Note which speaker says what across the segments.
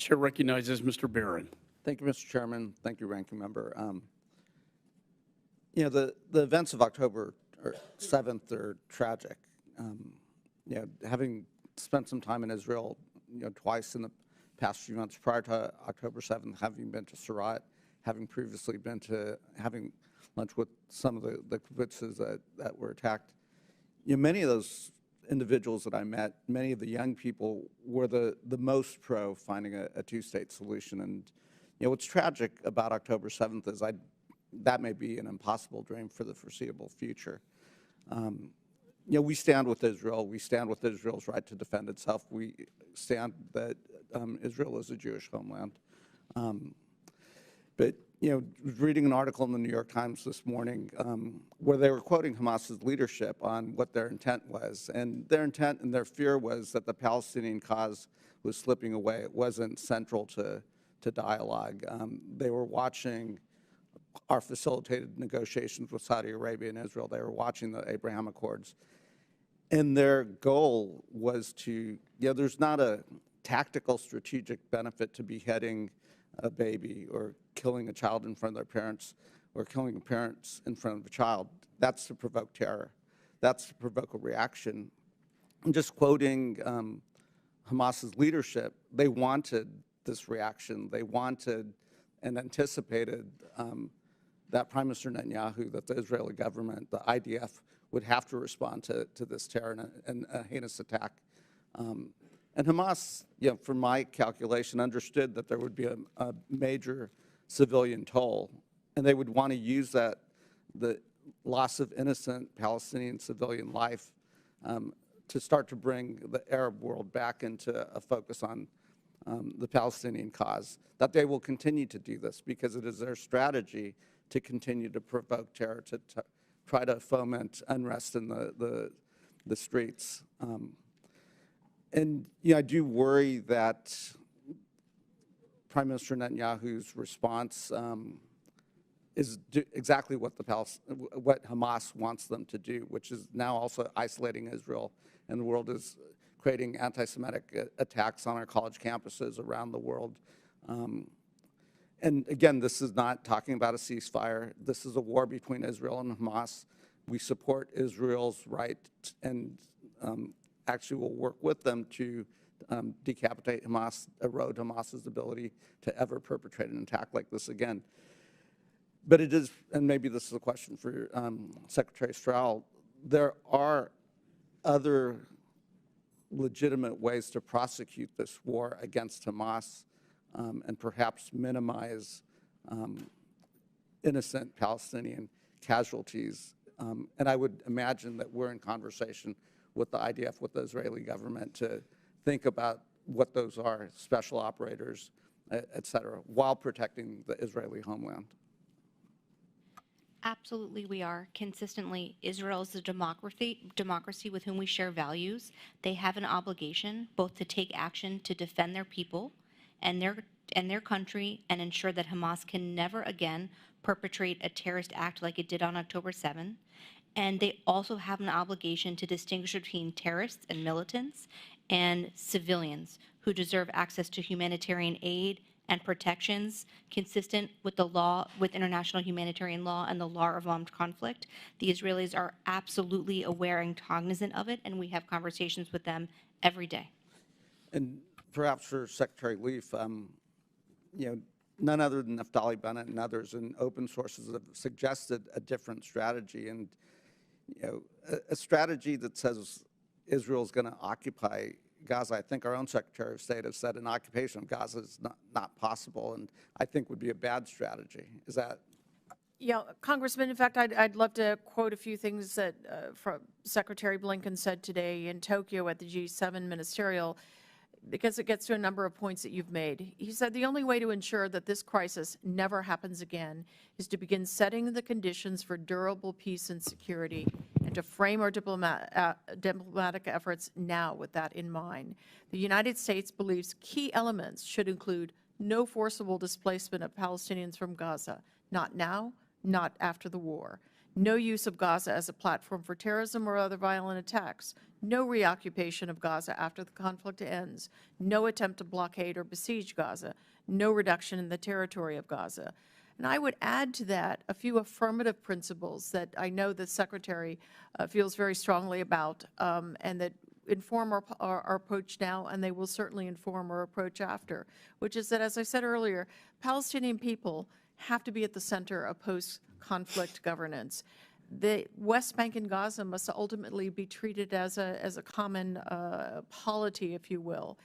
Speaker 1: Chair recognizes Mr. Barron.
Speaker 2: Thank you, Mr. Chairman. Thank you, Ranking Member. The events of October 7th are tragic. Having spent some time in Israel, twice in the past few months prior to October 7th, having been to Surat, having previously been to having lunch with some of the kibbutzes that were attacked, many of those individuals that I met, many of the young people were the most pro finding a two-state solution. And what's tragic about October 7th is that may be an impossible dream for the foreseeable future. We stand with Israel. We stand with Israel's right to defend itself. We stand that Israel is a Jewish homeland. But reading an article in the New York Times this morning where they were quoting Hamas's leadership on what their intent was. And their intent and their fear was that the Palestinian cause was slipping away. It wasn't central to dialogue. They were watching our facilitated negotiations with Saudi Arabia and Israel. They were watching the Abraham Accords. And their goal was to, there's not a tactical strategic benefit to beheading a baby or killing a child in front of their parents or killing parents in front of a child. That's to provoke terror. That's to provoke a reaction. I'm just quoting Hamas's leadership. They wanted this reaction. They wanted and anticipated that Prime Minister Netanyahu, that the Israeli government, the IDF, would have to respond to this terror and a heinous attack. And Hamas, from my calculation, understood that there would be a major civilian toll, and they would want to use that, the loss of innocent Palestinian civilian life, to start to bring the Arab world back into a focus on the Palestinian cause. That they will continue to do this because it is their strategy to continue to provoke terror, to try to foment unrest in the streets. And I do worry that Prime Minister Netanyahu's response is exactly what what Hamas wants them to do, which is now also isolating Israel, and the world is creating anti-Semitic attacks on our college campuses around the world. And again, this is not talking about a ceasefire. This is a war between Israel and Hamas. We support Israel's right and actually will work with them to decapitate Hamas, erode Hamas's ability to ever perpetrate an attack like this again. But it is, and maybe this is a question for Secretary Stroul, there are other legitimate ways to prosecute this war against Hamas and perhaps minimize innocent Palestinian casualties. And I would imagine that we're in conversation with the IDF, with the Israeli government, to think about what those are, special operators, et cetera, while protecting the Israeli homeland.
Speaker 3: Absolutely, we are. Consistently, Israel is a democracy with whom we share values. They have an obligation both to take action to defend their people and their country and ensure that Hamas can never again perpetrate a terrorist act like it did on October 7th. And they also have an obligation to distinguish between terrorists and militants and civilians who deserve access to humanitarian aid and protections consistent with the law, with international humanitarian law and the law of armed conflict. The Israelis are absolutely aware and cognizant of it, and we have conversations with them every day.
Speaker 2: And perhaps for Secretary Leaf, none other than Naftali Bennett and others in open sources have suggested a different strategy, and a strategy that says Israel is going to occupy Gaza. I think our own Secretary of State has said an occupation of Gaza is not possible, and I think would be a bad strategy. Is that?
Speaker 4: Yeah, Congressman, in fact, I'd love to quote a few things that Secretary Blinken said today in Tokyo at the G7 ministerial, because it gets to a number of points that you've made. He said the only way to ensure that this crisis never happens again is to begin setting the conditions for durable peace and security, and to frame our diplomatic efforts now with that in mind. The United States believes key elements should include no forcible displacement of Palestinians from Gaza, not now, not after the war. No use of Gaza as a platform for terrorism or other violent attacks. No reoccupation of Gaza after the conflict ends. No attempt to blockade or besiege Gaza. No reduction in the territory of Gaza. And I would add to that a few affirmative principles that I know the Secretary feels very strongly about and that inform our approach now, and they will certainly inform our approach after, which is that, as I said earlier, Palestinian people have to be at the center of post-conflict governance. The West Bank and Gaza must ultimately be treated as a common polity, if you will.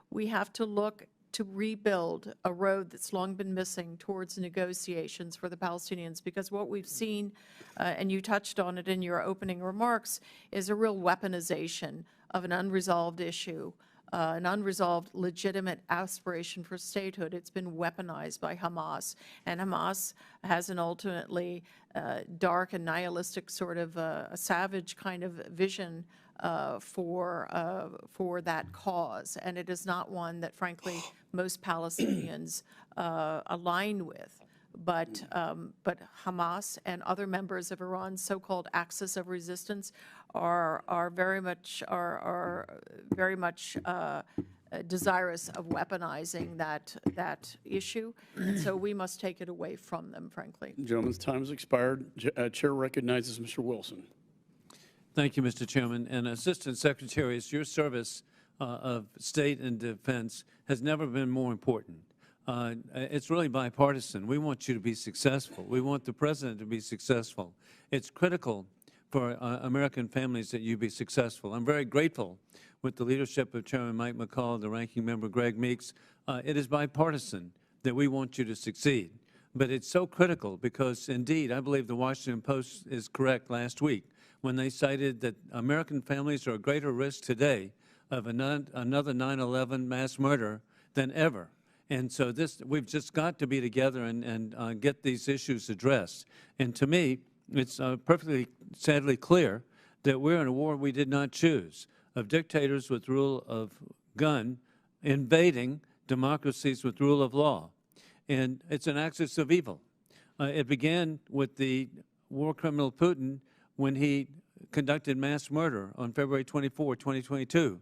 Speaker 4: We have to look to rebuild a road that's long been missing towards negotiations for the Palestinians, because what we've seen, and you touched on it in your opening remarks, is a real weaponization of an unresolved issue, an unresolved legitimate aspiration for statehood. It's been weaponized by Hamas, and Hamas has an ultimately dark and nihilistic sort of a savage kind of vision for that cause, and it is not one that, frankly, most Palestinians align with. But Hamas and other members of Iran's so-called axis of resistance are very much desirous of weaponizing that issue, and so we must take it away from them, frankly.
Speaker 1: The gentleman's time has expired. Chair recognizes Mr. Wilson.
Speaker 5: Thank you, Mr. Chairman. And Assistant Secretaries, your service of State and Defense has never been more important. It's really bipartisan. We want you to be successful. We want the President to be successful. It's critical for American families that you be successful. I'm very grateful with the leadership of Chairman Mike McCall, the Ranking Member Greg Meeks. It is bipartisan that we want you to succeed. But it's so critical because, indeed, I believe the Washington Post is correct last week when they cited that American families are at greater risk today of another 9/11 mass murder than ever. And so we've just got to be together and get these issues addressed. And to me, it's perfectly sadly clear that we're in a war we did not choose, of dictators with rule of gun invading democracies with rule of law. And it's an axis of evil. It began with the war criminal Putin when he conducted mass murder on February 24, 2022,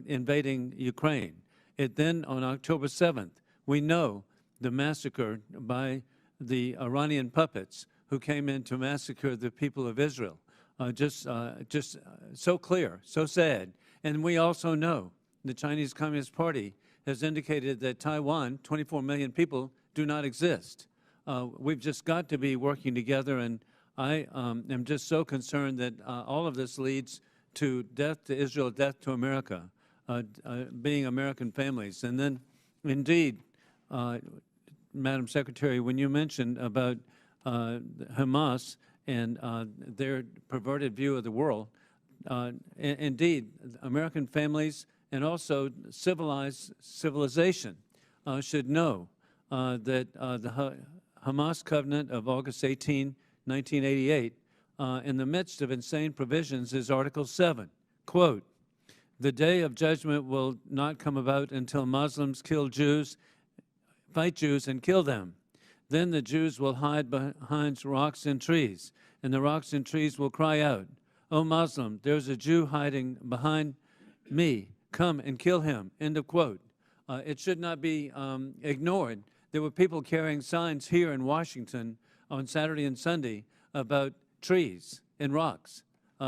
Speaker 5: invading Ukraine. It then, on October 7th, we know the massacre by the Iranian puppets who came in to massacre the people of Israel. Just so clear, so sad. And we also know the Chinese Communist Party has indicated that Taiwan, 24 million people, do not exist. We've just got to be working together, and I am just so concerned that all of this leads to death to Israel, death to America, being American families. And then, indeed, Madam Secretary, when you mentioned about Hamas and their perverted view of the world, indeed, American families and also civilization should know that the Hamas Covenant of August 18, 1988, in the midst of insane provisions, is Article 7, quote, "The day of judgment will not come about until Muslims kill Jews, fight Jews, and kill them. Then the Jews will hide behind rocks and trees, and the rocks and trees will cry out, 'O Muslim, there's a Jew hiding behind me. Come and kill him.'" End of quote. It should not be ignored. There were people carrying signs here in Washington on Saturday and Sunday about trees and rocks.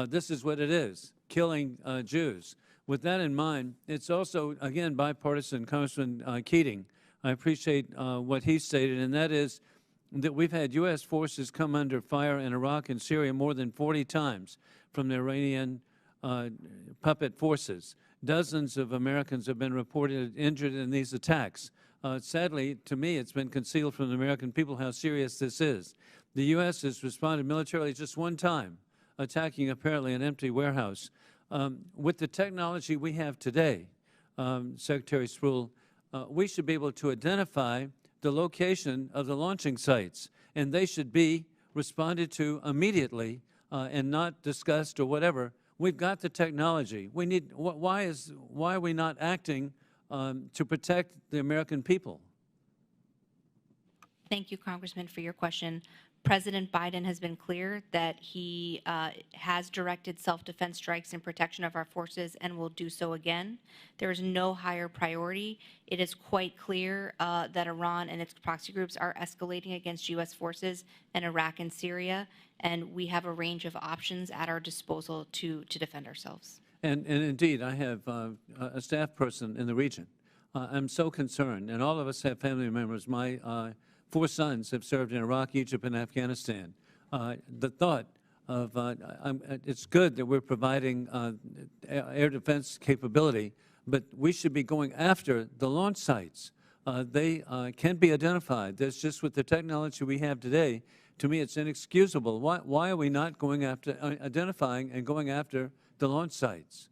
Speaker 5: This is what it is, killing Jews. With that in mind, it's also, again, bipartisan. Congressman Keating, I appreciate what he stated, and that is that we've had U.S. forces come under fire in Iraq and Syria more than 40 times from the Iranian puppet forces. Dozens of Americans have been reported injured in these attacks. Sadly, to me, it's been concealed from the American people how serious this is. The U.S. has responded militarily just one time, attacking apparently an empty warehouse. With the technology we have today, Secretary Stroul, we should be able to identify the location of the launching sites, and they should be responded to immediately and not discussed or whatever. We've got the technology. We need. Why are we not acting to protect the American people?
Speaker 3: Thank you, Congressman, for your question. President Biden has been clear that he has directed self-defense strikes in protection of our forces and will do so again. There is no higher priority. It is quite clear that Iran and its proxy groups are escalating against U.S. forces in Iraq and Syria, and we have a range of options at our disposal to defend ourselves.
Speaker 5: And indeed, I have a staff person in the region. I'm so concerned, and all of us have family members. My 4 sons have served in Iraq, Egypt, and Afghanistan. The thought of, it's good that we're providing air defense capability, but we should be going after the launch sites. They can be identified. That's just with the technology we have today. To me, it's inexcusable. Why are we not going after, identifying and going after the launch sites?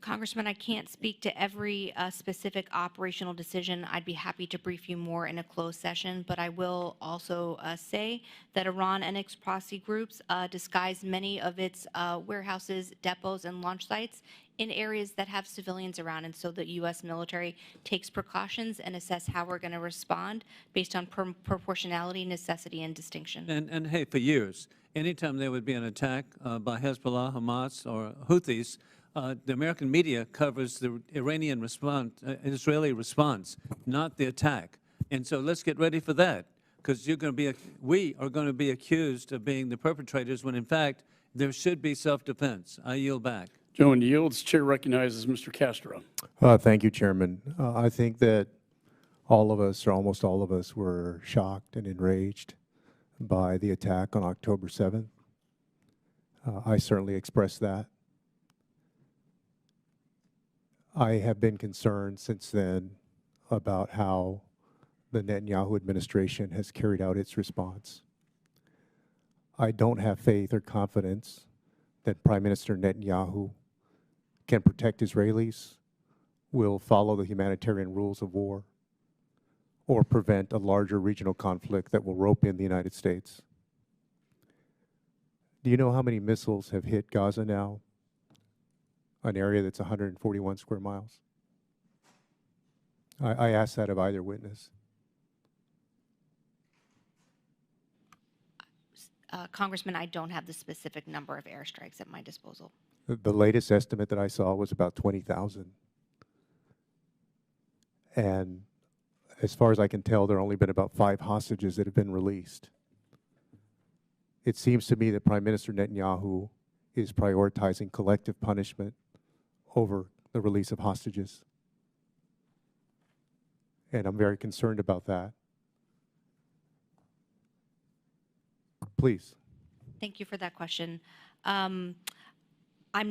Speaker 3: Congressman, I can't speak to every specific operational decision. I'd be happy to brief you more in a closed session, but I will also say that Iran and its proxy groups disguise many of its warehouses, depots, and launch sites in areas that have civilians around, and so the U.S. military takes precautions and assess how we're going to respond based on proportionality, necessity, and distinction.
Speaker 5: And hey, for years, anytime there would be an attack by Hezbollah, Hamas, or Houthis, the American media covers the Iranian response, Israeli response, not the attack. And so let's get ready for that, because we are going to be accused of being the perpetrators when, in fact, there should be self-defense. I yield back.
Speaker 1: Gentleman yields. Chair recognizes Mr. Castro.
Speaker 6: Thank you, Chairman. I think that all of us, or almost all of us, were shocked and enraged by the attack on October 7th. I certainly expressed that. I have been concerned since then about how the Netanyahu administration has carried out its response. I don't have faith or confidence that Prime Minister Netanyahu can protect Israelis, will follow the humanitarian rules of war, or prevent a larger regional conflict that will rope in the United States. Do you know how many missiles have hit Gaza now? An area that's 141 square miles. I asked that of either witness.
Speaker 3: Congressman, I don't have the specific number of airstrikes at my disposal.
Speaker 6: The latest estimate that I saw was about 20,000. And as far as I can tell, there have only been about 5 hostages that have been released. It seems to me that Prime Minister Netanyahu is prioritizing collective punishment over the release of hostages. And I'm very concerned about that. Please.
Speaker 3: Thank you for that question. I'm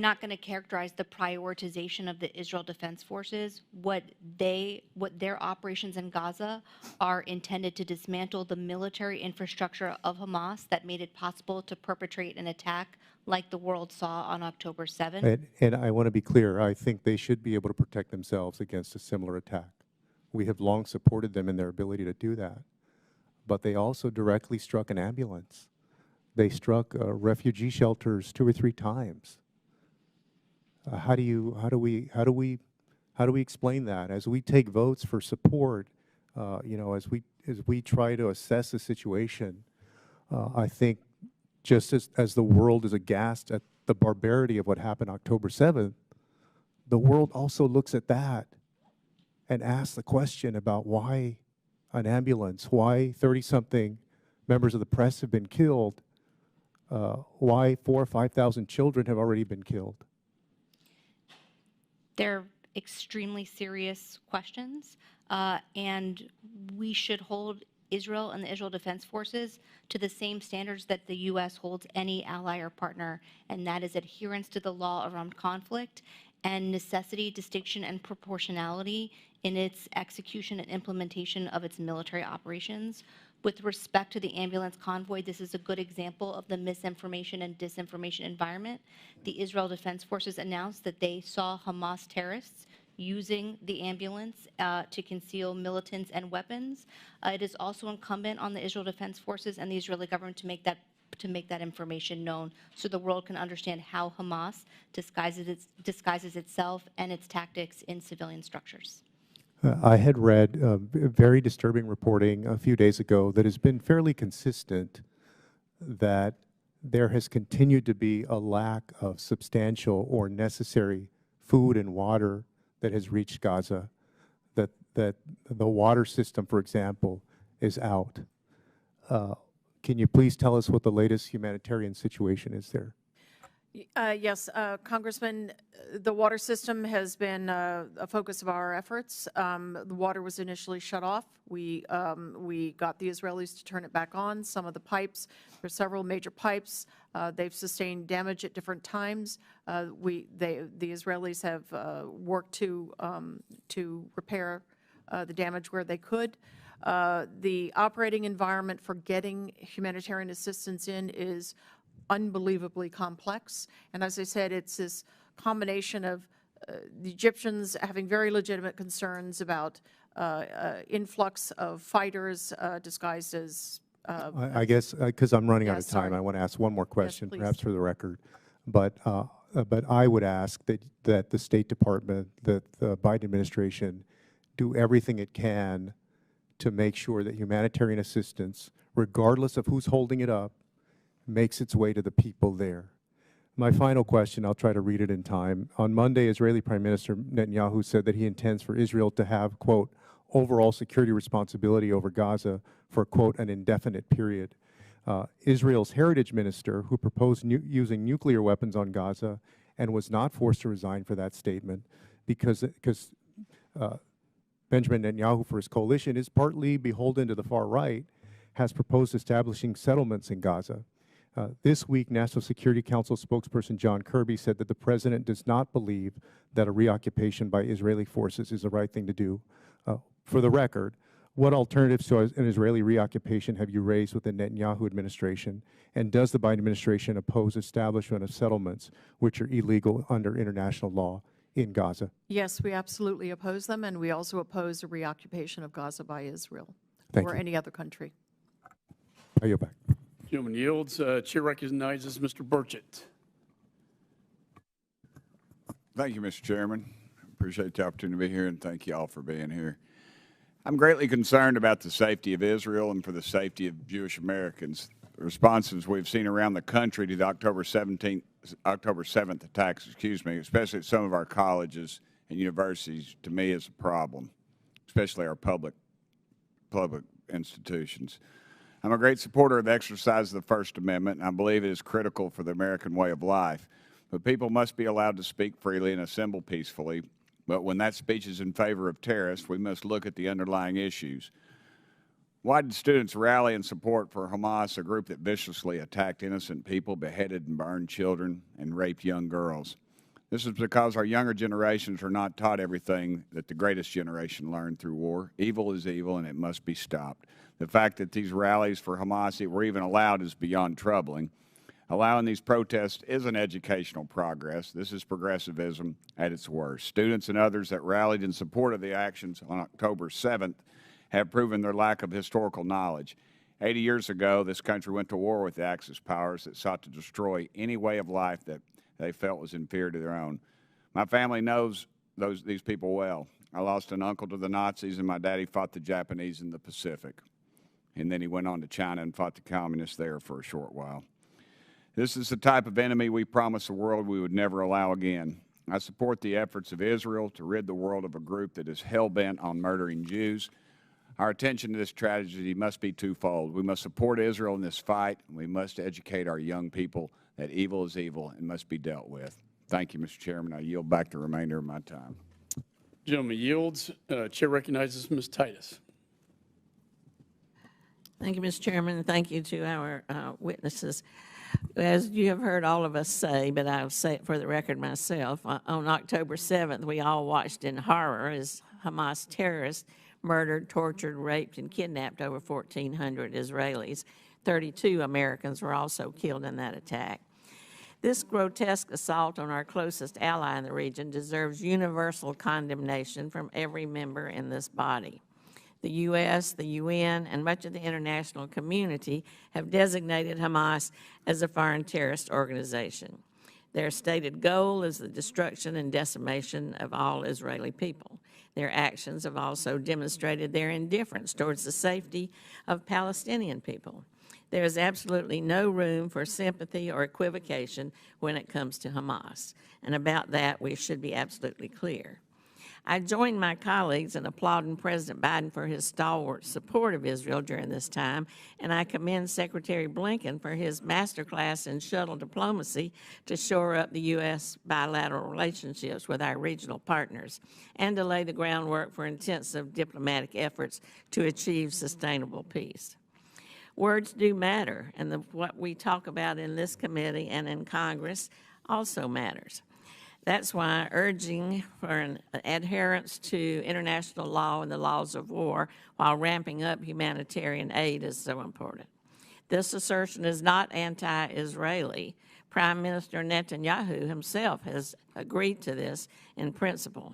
Speaker 3: not going to characterize the prioritization of the Israel Defense Forces. What their operations in Gaza are intended to dismantle the military infrastructure of Hamas that made it possible to perpetrate an attack like the world saw on October 7th.
Speaker 6: And I want to be clear, I think they should be able to protect themselves against a similar attack. We have long supported them in their ability to do that. But they also directly struck an ambulance. They struck refugee shelters 2 or 3 times. How do we explain that? As we take votes for support, as we try to assess the situation, I think just as the world is aghast at the barbarity of what happened October 7th, the world also looks at that and asks the question about why an ambulance, why 30-something members of the press have been killed, why 4,000 or 5,000 children have already been killed.
Speaker 3: They're extremely serious questions, and we should hold Israel and the Israel Defense Forces to the same standards that the U.S. holds any ally or partner, and that is adherence to the law around conflict and necessity, distinction, and proportionality in its execution and implementation of its military operations. With respect to the ambulance convoy, this is a good example of the misinformation and disinformation environment. The Israel Defense Forces announced that they saw Hamas terrorists using the ambulance to conceal militants and weapons. It is also incumbent on the Israel Defense Forces and the Israeli government to make that information known so the world can understand how Hamas disguises itself and its tactics in civilian structures.
Speaker 6: I had read very disturbing reporting a few days ago that has been fairly consistent that there has continued to be a lack of substantial or necessary food and water that has reached Gaza, that the water system, for example, is out. Can you please tell us what the latest humanitarian situation is there?
Speaker 4: Yes, Congressman, the water system has been a focus of our efforts. The water was initially shut off. We got the Israelis to turn it back on. Some of the pipes, there are several major pipes. They've sustained damage at different times. The Israelis have worked to repair the damage where they could. The operating environment for getting humanitarian assistance in is unbelievably complex. And as I said, it's this combination of the Egyptians having very legitimate concerns about influx of fighters disguised as
Speaker 6: I guess, because I'm running out of time,
Speaker 4: sorry.
Speaker 6: I want to ask one more question,
Speaker 4: please.
Speaker 6: perhaps for the record. But I would ask that the State Department, that the Biden administration do everything it can to make sure that humanitarian assistance, regardless of who's holding it up, makes its way to the people there. My final question, I'll try to read it in time. On Monday, Israeli Prime Minister Netanyahu said that he intends for Israel to have, quote, overall security responsibility over Gaza for, quote, an indefinite period. Israel's heritage minister, who proposed using nuclear weapons on Gaza and was not forced to resign for that statement because Benjamin Netanyahu, for his coalition, is partly beholden to the far right, has proposed establishing settlements in Gaza. This week, National Security Council spokesperson John Kirby said that the president does not believe that a reoccupation by Israeli forces is the right thing to do. For the record, what alternatives to an Israeli reoccupation have you raised with the Netanyahu administration? And does the Biden administration oppose establishment of settlements which are illegal under international law in Gaza?
Speaker 4: Yes, we absolutely oppose them, and we also oppose a reoccupation of Gaza by Israel
Speaker 6: Thank
Speaker 4: or
Speaker 6: you.
Speaker 4: any other country.
Speaker 6: I yield back.
Speaker 1: Gentleman yields. Chair recognizes Mr. Burchett.
Speaker 7: Thank you, Mr. Chairman. Appreciate the opportunity to be here, and thank you all for being here. I'm greatly concerned about the safety of Israel and for the safety of Jewish Americans. The responses we've seen around the country to the October 7th attacks, especially at some of our colleges and universities, to me is a problem, especially our public institutions. I'm a great supporter of the exercise of the First Amendment, and I believe it is critical for the American way of life. But people must be allowed to speak freely and assemble peacefully. But when that speech is in favor of terrorists, we must look at the underlying issues. Why did students rally in support for Hamas, a group that viciously attacked innocent people, beheaded and burned children, and raped young girls? This is because our younger generations are not taught everything that the greatest generation learned through war. Evil is evil, and it must be stopped. The fact that these rallies for Hamas were even allowed is beyond troubling. Allowing these protests isn't educational progress. This is progressivism at its worst. Students and others that rallied in support of the actions on October 7th have proven their lack of historical knowledge. 80 years ago, this country went to war with the Axis powers that sought to destroy any way of life that they felt was inferior to their own. My family knows these people well. I lost an uncle to the Nazis, and my daddy fought the Japanese in the Pacific. And then he went on to China and fought the communists there for a short while. This is the type of enemy we promised the world we would never allow again. I support the efforts of Israel to rid the world of a group that is hell-bent on murdering Jews. Our attention to this tragedy must be twofold. We must support Israel in this fight, and we must educate our young people that evil is evil and must be dealt with. Thank you, Mr. Chairman. I yield back the remainder of my time.
Speaker 1: Gentleman yields. Chair recognizes Ms. Titus.
Speaker 8: Thank you, Mr. Chairman, and thank you to our witnesses. As you have heard all of us say, but I'll say it for the record myself, on October 7th, we all watched in horror as Hamas terrorists murdered, tortured, raped, and kidnapped over 1,400 Israelis. 32 Americans were also killed in that attack. This grotesque assault on our closest ally in the region deserves universal condemnation from every member in this body. The U.S., the UN, and much of the international community have designated Hamas as a foreign terrorist organization. Their stated goal is the destruction and decimation of all Israeli people. Their actions have also demonstrated their indifference towards the safety of Palestinian people. There is absolutely no room for sympathy or equivocation when it comes to Hamas, and about that we should be absolutely clear. I join my colleagues in applauding President Biden for his stalwart support of Israel during this time, and I commend Secretary Blinken for his masterclass in shuttle diplomacy to shore up the U.S. bilateral relationships with our regional partners and to lay the groundwork for intensive diplomatic efforts to achieve sustainable peace. Words do matter, and what we talk about in this committee and in Congress also matters. That's why urging for an adherence to international law and the laws of war while ramping up humanitarian aid is so important. This assertion is not anti-Israeli. Prime Minister Netanyahu himself has agreed to this in principle.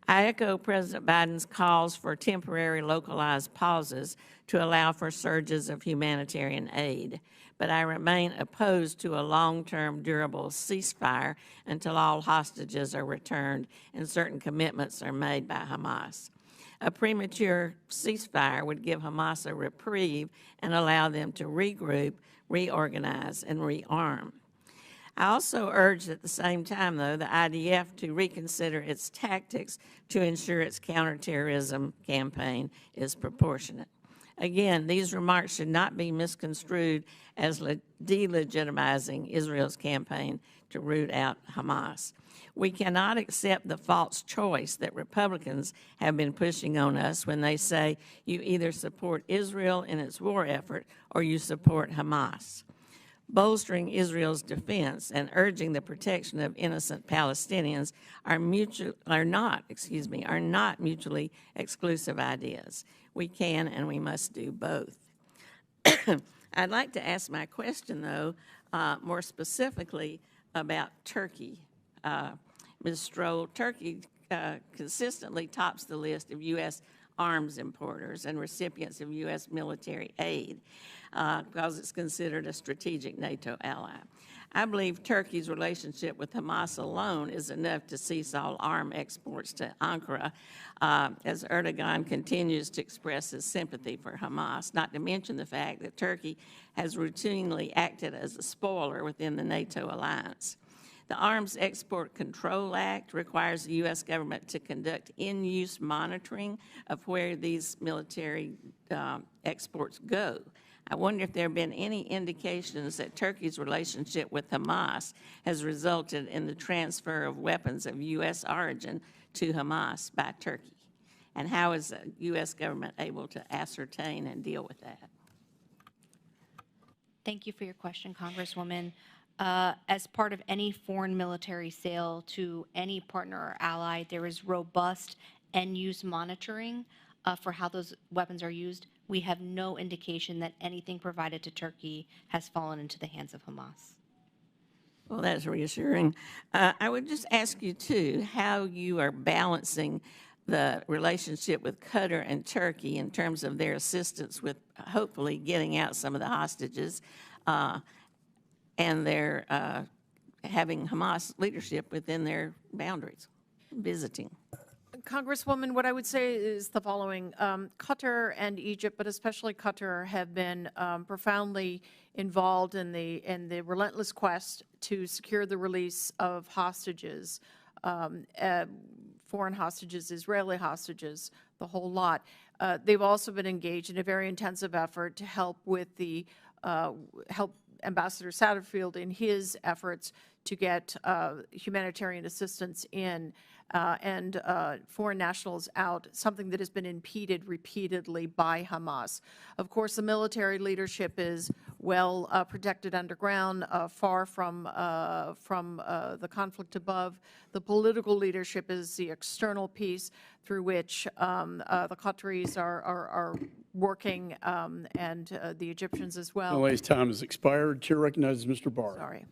Speaker 8: I echo President Biden's calls for temporary localized pauses to allow for surges of humanitarian aid, but I remain opposed to a long-term durable ceasefire until all hostages are returned and certain commitments are made by Hamas. A premature ceasefire would give Hamas a reprieve and allow them to regroup, reorganize, and rearm. I also urge at the same time, though, the IDF to reconsider its tactics to ensure its counterterrorism campaign is proportionate. Again, these remarks should not be misconstrued as delegitimizing Israel's campaign to root out Hamas. We cannot accept the false choice that Republicans have been pushing on us when they say you either support Israel in its war effort or you support Hamas. Bolstering Israel's defense and urging the protection of innocent Palestinians are not mutually exclusive ideas. We can and we must do both. I'd like to ask my question, though, more specifically about Turkey. Ms. Stroul, Turkey consistently tops the list of U.S. arms importers and recipients of U.S. military aid because it's considered a strategic NATO ally. I believe Turkey's relationship with Hamas alone is enough to cease all arm exports to Ankara as Erdogan continues to express his sympathy for Hamas, not to mention the fact that Turkey has routinely acted as a spoiler within the NATO alliance. The Arms Export Control Act requires the U.S. government to conduct in-use monitoring of where these military exports go. I wonder if there have been any indications that Turkey's relationship with Hamas has resulted in the transfer of weapons of U.S. origin to Hamas by Turkey, and how is the U.S. government able to ascertain and deal with that?
Speaker 3: Thank you for your question, Congresswoman. As part of any foreign military sale to any partner or ally, there is robust end-use monitoring for how those weapons are used. We have no indication that anything provided to Turkey has fallen into the hands of Hamas.
Speaker 8: Well, that's reassuring. I would just ask you, too, how you are balancing the relationship with Qatar and Turkey in terms of their assistance with hopefully getting out some of the hostages and their having Hamas leadership within their boundaries, visiting.
Speaker 4: Congresswoman, what I would say is the following. Qatar and Egypt, but especially Qatar, have been profoundly involved in the relentless quest to secure the release of hostages, foreign hostages, Israeli hostages, the whole lot. They've also been engaged in a very intensive effort to help with the help Ambassador Satterfield in his efforts to get humanitarian assistance in and foreign nationals out, something that has been impeded repeatedly by Hamas. Of course, the military leadership is well protected underground, far from the conflict above. The political leadership is the external piece through which the Qataris are working and the Egyptians as well.
Speaker 1: Nobody's time has expired. Chair recognizes Mr. Barr.
Speaker 4: Sorry.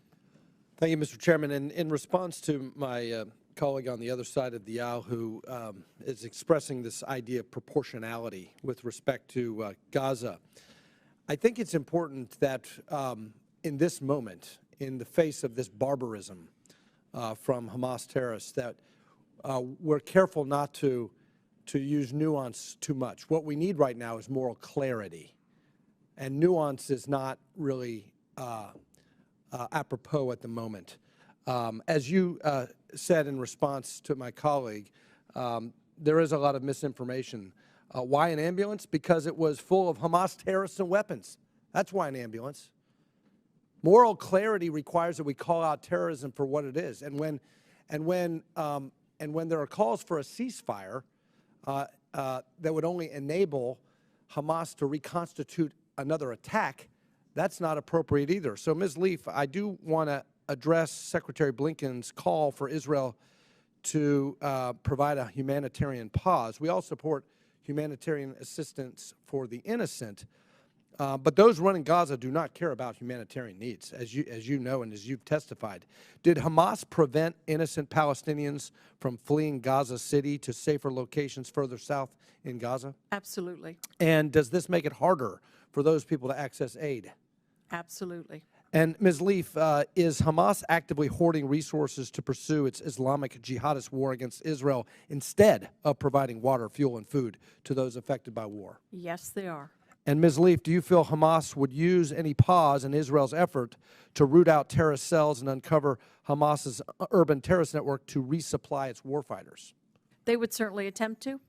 Speaker 9: Thank you, Mr. Chairman. And in response to my colleague on the other side of the aisle who is expressing this idea of proportionality with respect to Gaza, I think it's important that in this moment, in the face of this barbarism from Hamas terrorists, that we're careful not to use nuance too much. What we need right now is moral clarity, and nuance is not really apropos at the moment. As you said in response to my colleague, there is a lot of misinformation. Why an ambulance? Because it was full of Hamas terrorists and weapons. That's why an ambulance. Moral clarity requires that we call out terrorism for what it is. And when there are calls for a ceasefire that would only enable Hamas to reconstitute another attack, that's not appropriate either. So, Ms. Leaf, I do want to address Secretary Blinken's call for Israel to provide a humanitarian pause. We all support humanitarian assistance for the innocent, but those running Gaza do not care about humanitarian needs, as you know and as you've testified. Did Hamas prevent innocent Palestinians from fleeing Gaza City to safer locations further south in Gaza?
Speaker 4: Absolutely.
Speaker 9: And does this make it harder for those people to access aid?
Speaker 4: Absolutely.
Speaker 9: And Ms. Leaf, is Hamas actively hoarding resources to pursue its Islamic jihadist war against Israel instead of providing water, fuel, and food to those affected by war?
Speaker 4: Yes, they are.
Speaker 9: And Ms. Leaf, do you feel Hamas would use any pause in Israel's effort to root out terrorist cells and uncover Hamas's urban terrorist network to resupply its warfighters?
Speaker 4: They would certainly attempt to,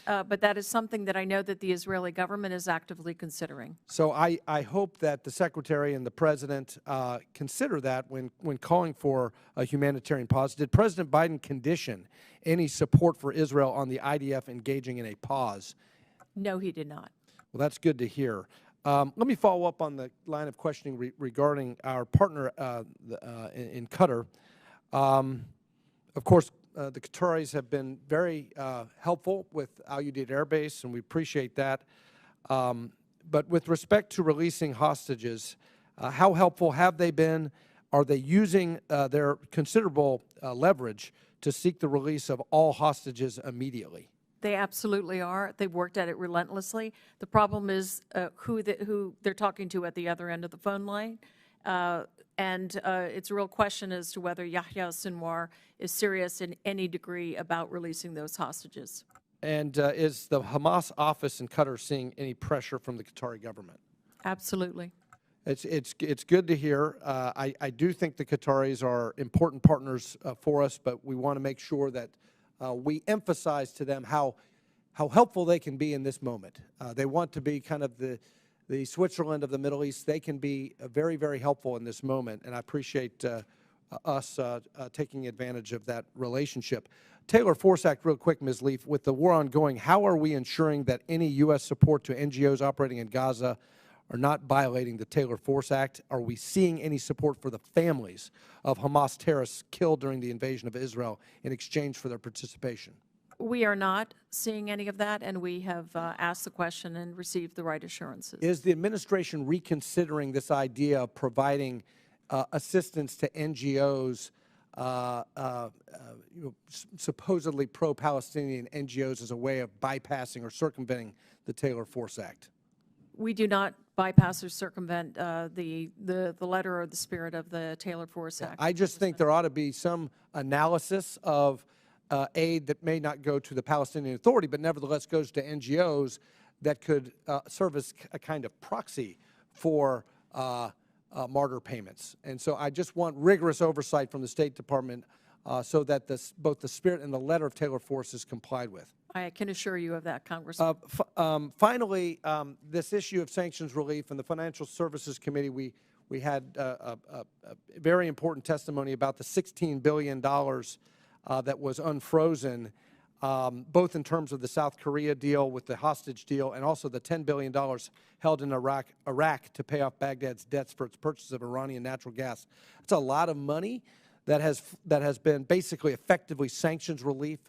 Speaker 4: but that is something that I know that the Israeli government is actively considering.
Speaker 9: So I hope that the Secretary and the President consider that when calling for a humanitarian pause. Did President Biden condition any support for Israel on the IDF engaging in a pause?
Speaker 4: No, he did not.
Speaker 9: Well, that's good to hear. Let me follow up on the line of questioning regarding our partner in Qatar. Of course, the Qataris have been very helpful with Al Udeid Air Base, and we appreciate that. But with respect to releasing hostages, how helpful have they been? Are they using their considerable leverage to seek the release of all hostages immediately?
Speaker 4: They absolutely are. They've worked at it relentlessly. The problem is who they're talking to at the other end of the phone line. It's a real question as to whether Yahya Sinwar is serious in any degree about releasing those hostages.
Speaker 9: And is the Hamas office in Qatar seeing any pressure from the Qatari government?
Speaker 4: Absolutely.
Speaker 9: It's good to hear. I do think the Qataris are important partners for us, but we want to make sure that we emphasize to them how helpful they can be in this moment. They want to be kind of the Switzerland of the Middle East. They can be very, very helpful in this moment, and I appreciate us taking advantage of that relationship. Taylor Force Act, real quick, Ms. Leaf, with the war ongoing, how are we ensuring that any U.S. support to NGOs operating in Gaza are not violating the Taylor Force Act? Are we seeing any support for the families of Hamas terrorists killed during the invasion of Israel in exchange for their participation?
Speaker 4: We are not seeing any of that, and we have asked the question and received the right assurances.
Speaker 9: Is the administration reconsidering this idea of providing assistance to NGOs, supposedly pro-Palestinian NGOs, as a way of bypassing or circumventing the Taylor Force Act?
Speaker 4: We do not bypass or circumvent the letter or the spirit of the Taylor Force Act.
Speaker 9: I just think there ought to be some analysis of aid that may not go to the Palestinian Authority, but nevertheless goes to NGOs that could serve as a kind of proxy for martyr payments. And so I just want rigorous oversight from the State Department so that both the spirit and the letter of Taylor Force is complied with.
Speaker 4: I can assure you of that, Congressman.
Speaker 9: Finally, this issue of sanctions relief and the Financial Services Committee, we had a very important testimony about the $16 billion that was unfrozen, both in terms of the South Korea deal with the hostage deal and also the $10 billion held in Iraq to pay off Baghdad's debts for its purchase of Iranian natural gas. It's a lot of money that has been basically effectively sanctions relief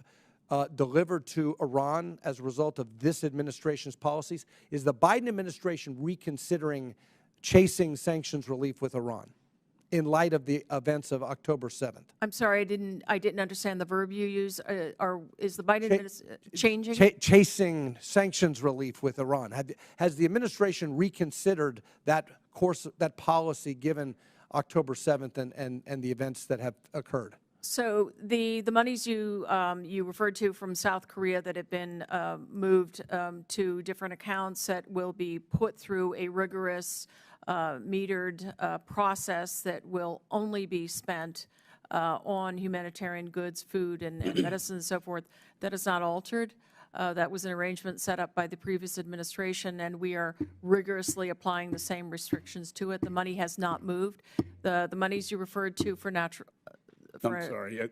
Speaker 9: delivered to Iran as a result of this administration's policies. Is the Biden administration reconsidering chasing sanctions relief with Iran in light of the events of October 7th?
Speaker 4: I'm sorry, I didn't understand the verb you use. Is the Biden administration changing?
Speaker 9: Chasing sanctions relief with Iran. Has the administration reconsidered that course, that policy, given October 7th and the events that have occurred.
Speaker 4: So the monies you referred to from South Korea that have been moved to different accounts that will be put through a rigorous metered process that will only be spent on humanitarian goods, food, and medicine and so forth, that is not altered. That was an arrangement set up by the previous administration, and we are rigorously applying the same restrictions to it. The money has not moved. The monies you referred to for natural.
Speaker 1: I'm sorry.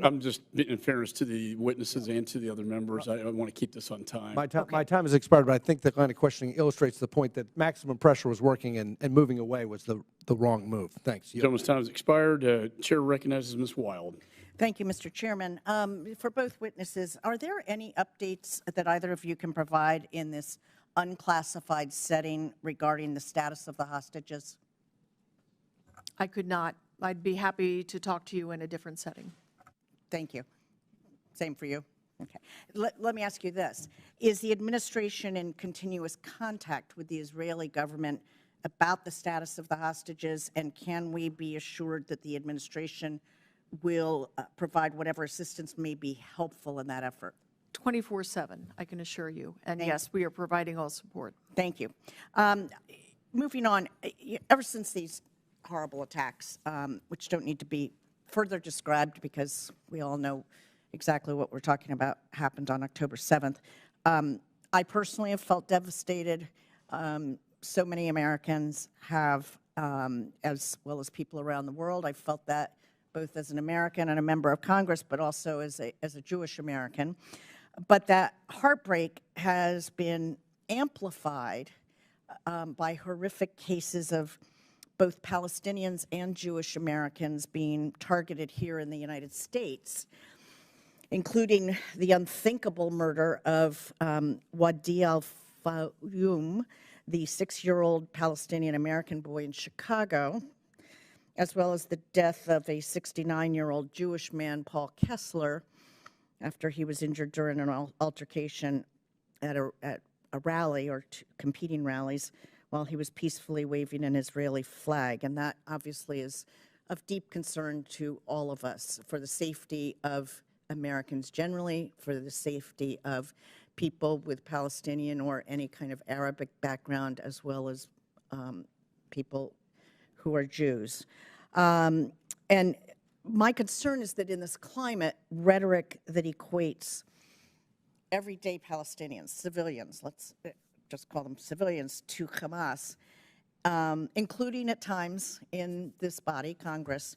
Speaker 1: I'm just, in fairness to the witnesses and to the other members, I want to keep this on time.
Speaker 9: My time has expired, but I think the line of questioning illustrates the point that maximum pressure was working and moving away was the wrong move. Thanks.
Speaker 1: Gentleman's time has expired. Chair recognizes Ms. Wild.
Speaker 10: Thank you, Mr. Chairman. For both witnesses, are there any updates that either of you can provide in this unclassified setting regarding the status of the hostages?
Speaker 4: I could not. I'd be happy to talk to you in a different setting.
Speaker 10: Thank you. Same for you. Okay. Let me ask you this. Is the administration in continuous contact with the Israeli government about the status of the hostages, and can we be assured that the administration will provide whatever assistance may be helpful in that effort?
Speaker 4: 24/7, I can assure you. And yes, we are providing all support.
Speaker 10: Thank you. Moving on, ever since these horrible attacks, which don't need to be further described because we all know exactly what we're talking about, happened on October 7th. I personally have felt devastated. So many Americans have, as well as people around the world. I felt that both as an American and a member of Congress, but also as a Jewish American. But that heartbreak has been amplified by horrific cases of both Palestinians and Jewish Americans being targeted here in the United States, including the unthinkable murder of Wadi al-Fayoum, the 6-year-old Palestinian-American boy in Chicago, as well as the death of a 69-year-old Jewish man, Paul Kessler, after he was injured during an altercation at a rally or competing rallies while he was peacefully waving an Israeli flag. And that obviously is of deep concern to all of us for the safety of Americans generally, for the safety of people with Palestinian or any kind of Arabic background, as well as people who are Jews. And my concern is that in this climate, rhetoric that equates everyday Palestinians, civilians, let's just call them civilians, to Hamas, including at times in this body, Congress,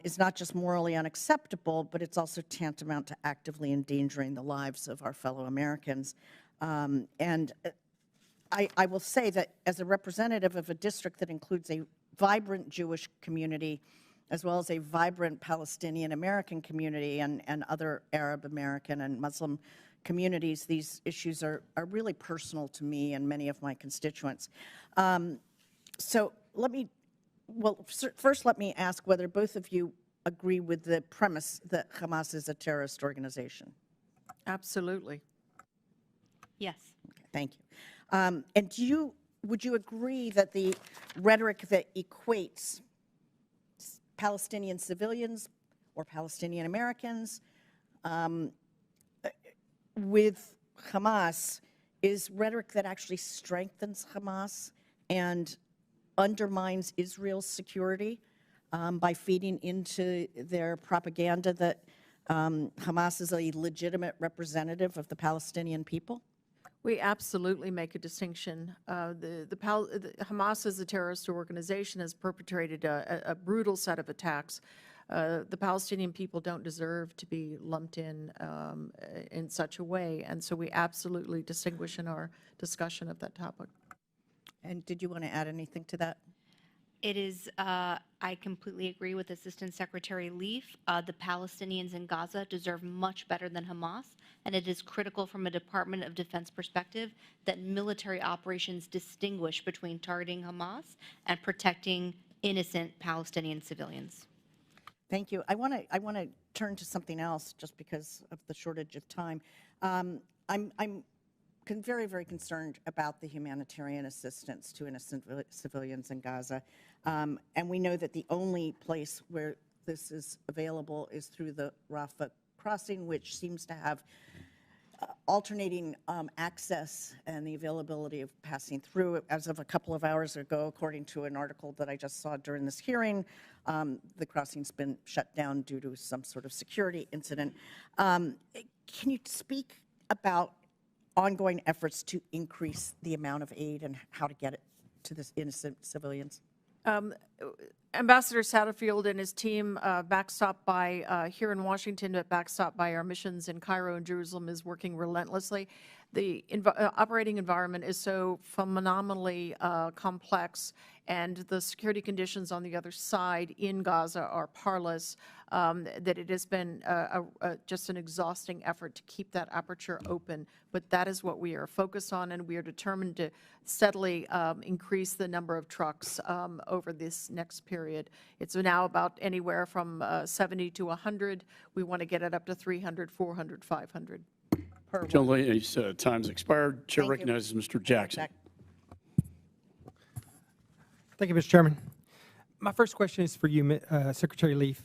Speaker 10: is not just morally unacceptable, but it's also tantamount to actively endangering the lives of our fellow Americans. And I will say that as a representative of a district that includes a vibrant Jewish community, as well as a vibrant Palestinian American community and other Arab American and Muslim communities, these issues are really personal to me and many of my constituents. So first let me ask whether both of you agree with the premise that Hamas is a terrorist organization.
Speaker 4: Absolutely.
Speaker 3: Yes.
Speaker 10: Okay, thank you. And would you agree that the rhetoric that equates Palestinian civilians or Palestinian Americans with Hamas is rhetoric that actually strengthens Hamas and undermines Israel's security by feeding into their propaganda that Hamas is a legitimate representative of the Palestinian people?
Speaker 4: We absolutely make a distinction. Hamas as a terrorist organization has perpetrated a brutal set of attacks. The Palestinian people don't deserve to be lumped in such a way, and so we absolutely distinguish in our discussion of that topic.
Speaker 10: And did you want to add anything to that?
Speaker 3: It is, I completely agree with Assistant Secretary Leaf. The Palestinians in Gaza deserve much better than Hamas, and it is critical from a Department of Defense perspective that military operations distinguish between targeting Hamas and protecting innocent Palestinian civilians.
Speaker 10: Thank you. I want to turn to something else just because of the shortage of time. I'm very, very concerned about the humanitarian assistance to innocent civilians in Gaza. And we know that the only place where this is available is through the Rafah crossing, which seems to have alternating access and the availability of passing through. As of a couple of hours ago, according to an article that I just saw during this hearing, the crossing's been shut down due to some sort of security incident. Can you speak about ongoing efforts to increase the amount of aid and how to get it to the innocent civilians?
Speaker 4: Ambassador Satterfield and his team, backstopped by here in Washington, but backstopped by our missions in Cairo and Jerusalem, is working relentlessly. The operating environment is so phenomenally complex, and the security conditions on the other side in Gaza are parlous, that it has been just an exhausting effort to keep that aperture open. But that is what we are focused on, and we are determined to steadily increase the number of trucks over this next period. It's now about anywhere from 70 to 100. We want to get it up to 300, 400, 500.
Speaker 1: John Leahy's time's expired. Chair
Speaker 10: Thank you.
Speaker 1: recognizes Mr. Jackson.
Speaker 11: Thank you, Mr. Chairman. My first question is for you, Secretary Leaf.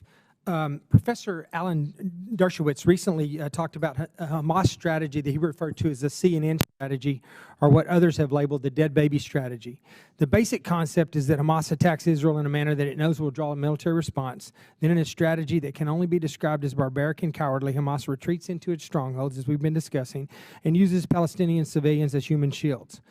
Speaker 11: Professor Alan Dershowitz recently talked about a Hamas strategy that he referred to as the CNN strategy, or what others have labeled the dead baby strategy. The basic concept is that Hamas attacks Israel in a manner that it knows will draw a military response. Then in a strategy that can only be described as barbaric and cowardly, Hamas retreats into its strongholds, as we've been discussing, and uses Palestinian civilians as human shields.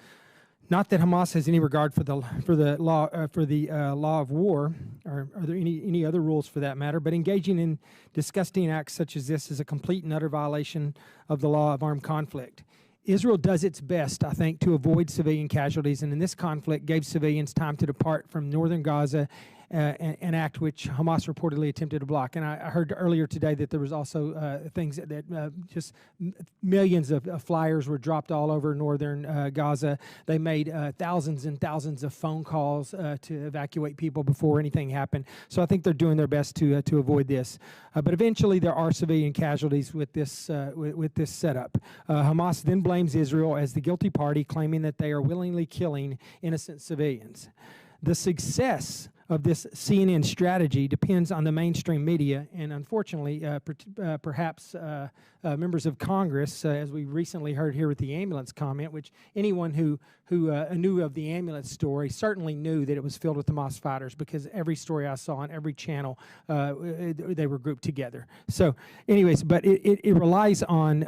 Speaker 11: Not that Hamas has any regard for the law of war, or are there any other rules for that matter, but engaging in disgusting acts such as this is a complete and utter violation of the law of armed conflict. Israel does its best, I think, to avoid civilian casualties, and in this conflict gave civilians time to depart from northern Gaza, an act which Hamas reportedly attempted to block. And I heard earlier today that there was also things that just millions of flyers were dropped all over northern Gaza. They made thousands and thousands of phone calls to evacuate people before anything happened. So I think they're doing their best to avoid this. But eventually there are civilian casualties with this setup. Hamas then blames Israel as the guilty party, claiming that they are willingly killing innocent civilians. The success of this CNN strategy depends on the mainstream media, and unfortunately, perhaps members of Congress, as we recently heard here with the ambulance comment, which anyone who knew of the ambulance story certainly knew that it was filled with Hamas fighters, because every story I saw on every channel, they were grouped together. So anyways, but it relies on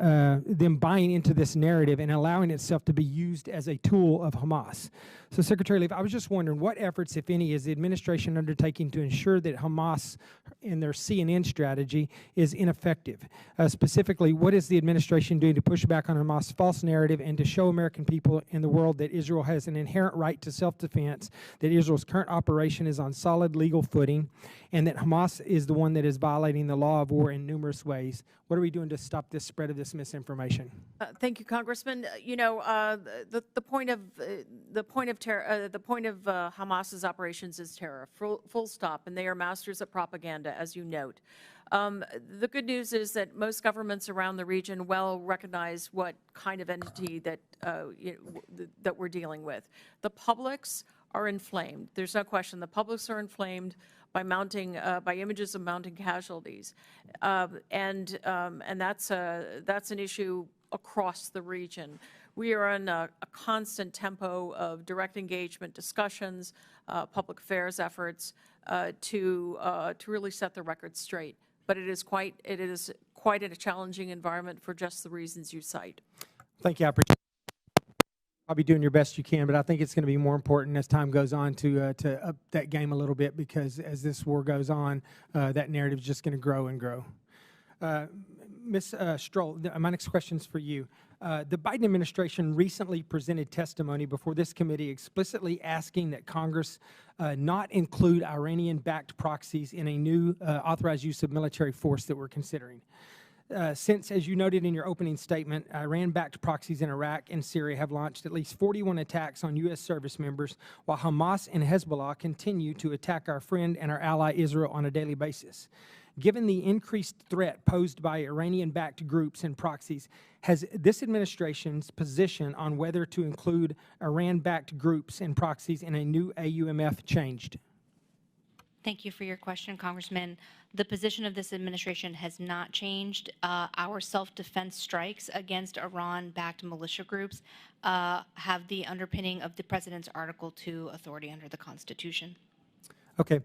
Speaker 11: them buying into this narrative and allowing itself to be used as a tool of Hamas. So Secretary Leaf, I was just wondering, what efforts, if any, is the administration undertaking to ensure that Hamas in their CNN strategy is ineffective? Specifically, what is the administration doing to push back on Hamas' false narrative and to show American people in the world that Israel has an inherent right to self-defense, that Israel's current operation is on solid legal footing, and that Hamas is the one that is violating the law of war in numerous ways? What are we doing to stop this spread of this misinformation?
Speaker 4: Thank you, Congressman. You know, the point of Hamas's operations is terror. Full stop, and they are masters at propaganda, as you note. The good news is that most governments around the region well recognize what kind of entity that that we're dealing with. The publics are inflamed. There's no question. The publics are inflamed by images of mounting casualties, and that's an issue across the region. We are in a constant tempo of direct engagement discussions, public affairs efforts to really set the record straight. But it is quite a challenging environment for just the reasons you cite.
Speaker 11: Thank you. I appreciate it. I'll be doing your best you can, but I think it's going to be more important as time goes on to up that game a little bit, because as this war goes on, that narrative is just going to grow and grow. Ms. Stroul, my next question is for you. The Biden administration recently presented testimony before this committee explicitly asking that Congress not include Iranian-backed proxies in a new authorized use of military force that we're considering. Since, as you noted in your opening statement, Iran-backed proxies in Iraq and Syria have launched at least 41 attacks on U.S. service members, while Hamas and Hezbollah continue to attack our friend and our ally Israel on a daily basis. Given the increased threat posed by Iranian-backed groups and proxies, has this administration's position on whether to include Iran-backed groups and proxies in a new AUMF changed?
Speaker 3: Thank you for your question, Congressman. The position of this administration has not changed. Our self-defense strikes against Iran-backed militia groups have the underpinning of the President's Article 2 authority under the Constitution.
Speaker 11: Okay.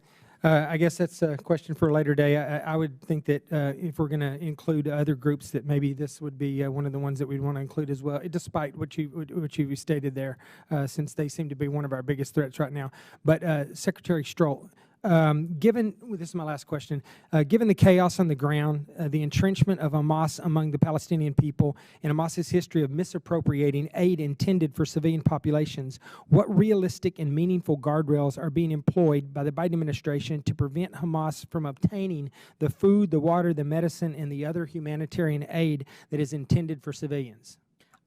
Speaker 11: I guess that's a question for a later day. I would think that if we're going to include other groups, that maybe this would be one of the ones that we'd want to include as well, despite what you stated there, since they seem to be one of our biggest threats right now. But Secretary Stroul, this is my last question, given the chaos on the ground, the entrenchment of Hamas among the Palestinian people, and Hamas's history of misappropriating aid intended for civilian populations, what realistic and meaningful guardrails are being employed by the Biden administration to prevent Hamas from obtaining the food, the water, the medicine, and the other humanitarian aid that is intended for civilians?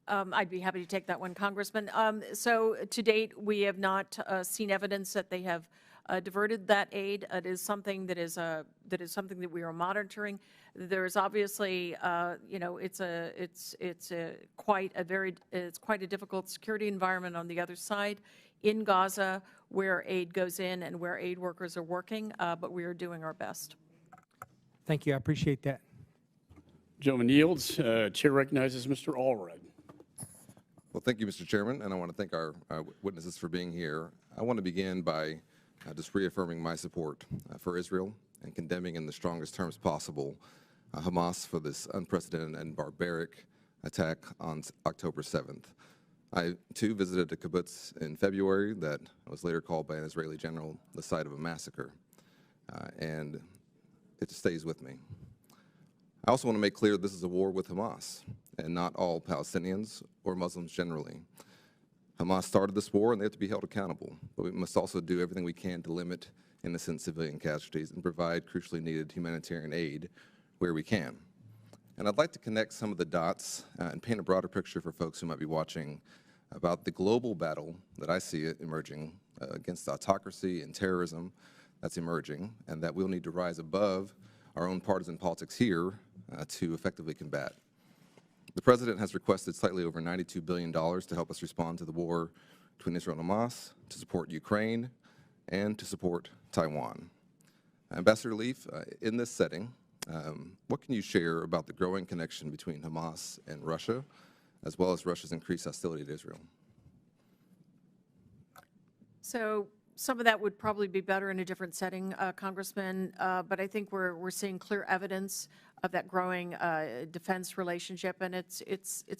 Speaker 4: I'd be happy to take that one, Congressman. So to date, we have not seen evidence that they have diverted that aid. It is something that is something that we are monitoring. There's obviously, it's quite a difficult security environment on the other side in Gaza, where aid goes in and where aid workers are working. But we are doing our best.
Speaker 11: Thank you. I appreciate that.
Speaker 1: Gentleman yields. Chair recognizes Mr. Allred.
Speaker 12: Well, thank you, Mr. Chairman, and I want to thank our witnesses for being here. I want to begin by just reaffirming my support for Israel and condemning in the strongest terms possible Hamas for this unprecedented and barbaric attack on October 7th. I, too, visited a kibbutz in February that was later called by an Israeli general the site of a massacre, and it stays with me. I also want to make clear this is a war with Hamas and not all Palestinians or Muslims generally. Hamas started this war, and they have to be held accountable. But we must also do everything we can to limit innocent civilian casualties and provide crucially needed humanitarian aid where we can. And I'd like to connect some of the dots and paint a broader picture for folks who might be watching about the global battle that I see it emerging against autocracy and terrorism that's emerging, and that we'll need to rise above our own partisan politics here to effectively combat. The President has requested slightly over $92 billion to help us respond to the war between Israel and Hamas, to support Ukraine, and to support Taiwan. Ambassador Leaf, in this setting, what can you share about the growing connection between Hamas and Russia, as well as Russia's increased hostility to Israel?
Speaker 4: So some of that would probably be better in a different setting, Congressman, but I think we're seeing clear evidence of that growing defense relationship, and it's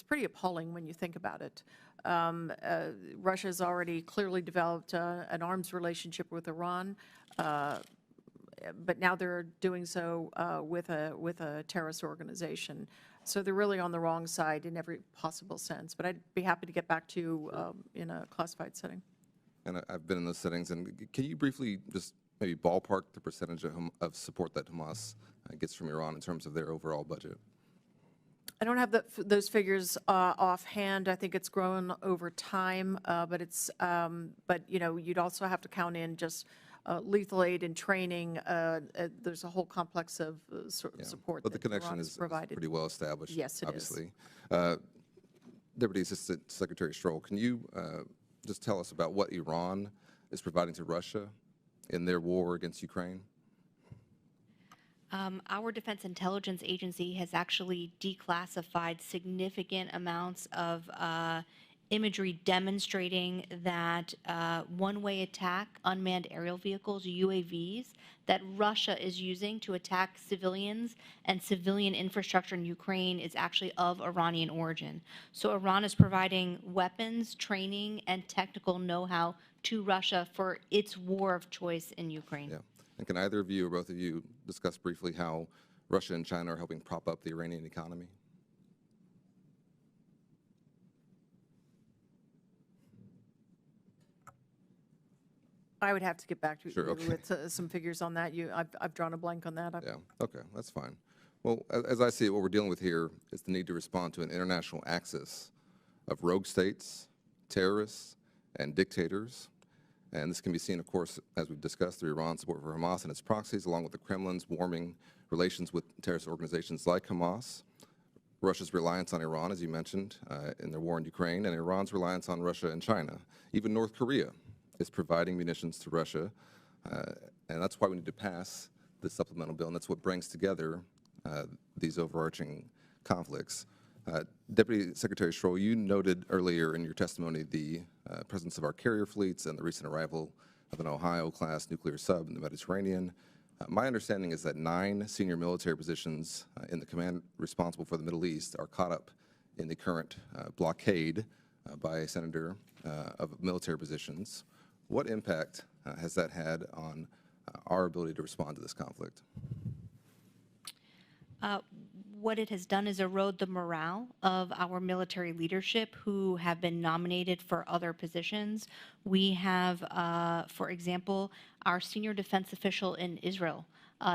Speaker 4: pretty appalling when you think about it. Russia has already clearly developed an arms relationship with Iran, but now they're doing so with a terrorist organization. So they're really on the wrong side in every possible sense. But I'd be happy to get back to you in a classified setting.
Speaker 12: And I've been in those settings. And can you briefly just maybe ballpark the percentage of support that Hamas gets from Iran in terms of their overall budget?
Speaker 4: I don't have those figures offhand. I think it's grown over time, but you'd also have to count in just lethal aid and training. There's a whole complex of support.
Speaker 12: But the
Speaker 4: that
Speaker 12: connection
Speaker 4: Iran
Speaker 12: is
Speaker 4: has provided.
Speaker 12: pretty well established.
Speaker 4: Yes, it
Speaker 12: obviously. Deputy Assistant Secretary Stroul, can you just tell us about what Iran is providing to Russia in their war against Ukraine?
Speaker 3: Our Defense Intelligence Agency has actually declassified significant amounts of imagery demonstrating that one-way attack unmanned aerial vehicles, UAVs, that Russia is using to attack civilians and civilian infrastructure in Ukraine is actually of Iranian origin. So Iran is providing weapons, training, and technical know-how to Russia for its war of choice in Ukraine.
Speaker 12: Yeah. And can either of you or both of you discuss briefly how Russia and China are helping prop up the Iranian economy?
Speaker 4: I would have to get back to
Speaker 12: Sure,
Speaker 4: you
Speaker 12: okay.
Speaker 4: with some figures on that. I've drawn a blank on that.
Speaker 12: Yeah, okay, that's fine. Well, as I see it, what we're dealing with here is the need to respond to an international axis of rogue states, terrorists, and dictators, And this can be seen, of course, as we've discussed, through Iran's support for Hamas and its proxies, along with the Kremlin's warming relations with terrorist organizations like Hamas, Russia's reliance on Iran, as you mentioned, in their war in Ukraine, and Iran's reliance on Russia and China. Even North Korea is providing munitions to Russia, and that's why we need to pass this supplemental bill, and that's what brings together these overarching conflicts. Deputy Secretary Stroul, you noted earlier in your testimony the presence of our carrier fleets and the recent arrival of an Ohio-class nuclear sub in the Mediterranean. My understanding is that 9 senior military positions in the command responsible for the Middle East are caught up in the current blockade by a senator of military positions. What impact has that had on our ability to respond to this conflict?
Speaker 3: What it has done is erode the morale of our military leadership who have been nominated for other positions. We have, for example, our senior defense official in Israel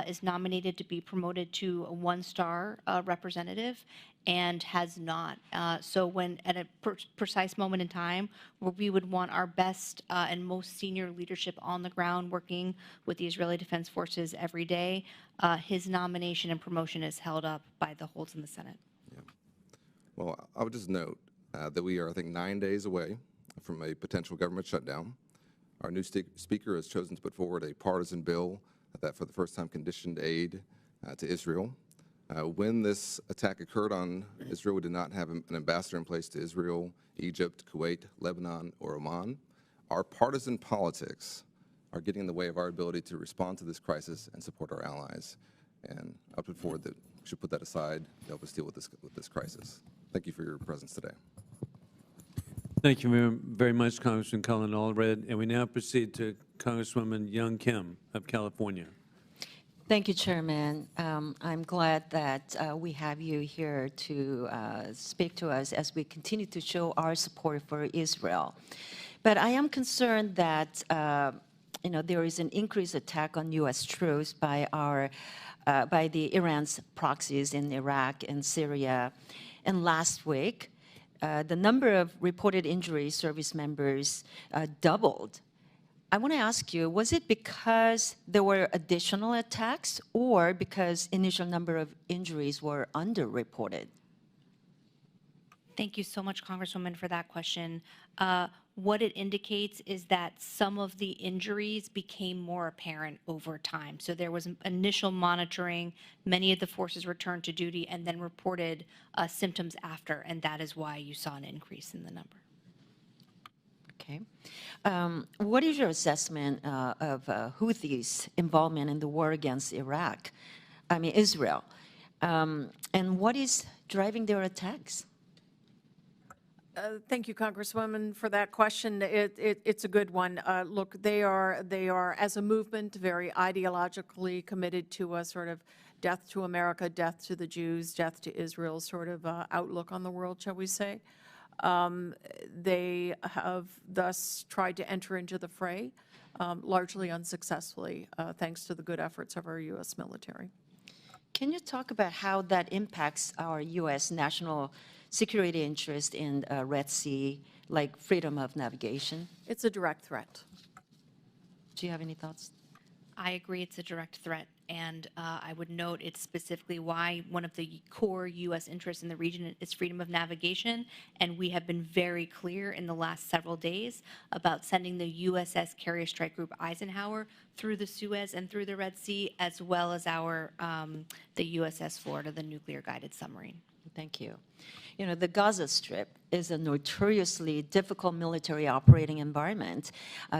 Speaker 3: is nominated to be promoted to a 1-star representative and has not. So when at a precise moment in time where we would want our best and most senior leadership on the ground working with the Israeli Defense Forces every day, his nomination and promotion is held up by the holds in the Senate.
Speaker 12: Yeah. Well, I would just note that we are, I think, 9 days away from a potential government shutdown. Our new speaker has chosen to put forward a partisan bill that for the first time conditioned aid to Israel. When this attack occurred on Israel, we did not have an ambassador in place to Israel, Egypt, Kuwait, Lebanon, or Oman. Our partisan politics are getting in the way of our ability to respond to this crisis and support our allies. And I put forward that we should put that aside to help us deal with this crisis. Thank you for your presence today.
Speaker 5: Thank you very much, Congressman Cullen Allred. And we now proceed to Congresswoman Young Kim of California.
Speaker 13: Thank you, Chairman. I'm glad that we have you here to speak to us as we continue to show our support for Israel. But I am concerned that there is an increased attack on U.S. troops by the Iran's proxies in Iraq and Syria. And last week, the number of reported injuries service members doubled. I want to ask you, was it because there were additional attacks or because initial number of injuries were underreported?
Speaker 3: Thank you so much, Congresswoman, for that question. What it indicates is that some of the injuries became more apparent over time. So there was initial monitoring, many of the forces returned to duty, and then reported symptoms after, and that is why you saw an increase in the number.
Speaker 13: Okay. What is your assessment of Houthis' involvement in the war against Israel? And what is driving their attacks?
Speaker 4: Thank you, Congresswoman, for that question. It's a good one. Look, they are, as a movement, very ideologically committed to a sort of death to America, death to the Jews, death to Israel sort of outlook on the world, shall we say. They have thus tried to enter into the fray, largely unsuccessfully, thanks to the good efforts of our U.S. military.
Speaker 13: Can you talk about how that impacts our U.S. national security interest in Red Sea, like freedom of navigation?
Speaker 4: It's a direct threat.
Speaker 13: Do you have any thoughts?
Speaker 3: I agree it's a direct threat, and I would note it's specifically why one of the core U.S. interests in the region is freedom of navigation, and we have been very clear in the last several days about sending the USS Carrier Strike Group Eisenhower through the Suez and through the Red Sea, as well as the USS Florida, the nuclear-guided submarine.
Speaker 13: Thank you. You know, the Gaza Strip is a notoriously difficult military operating environment,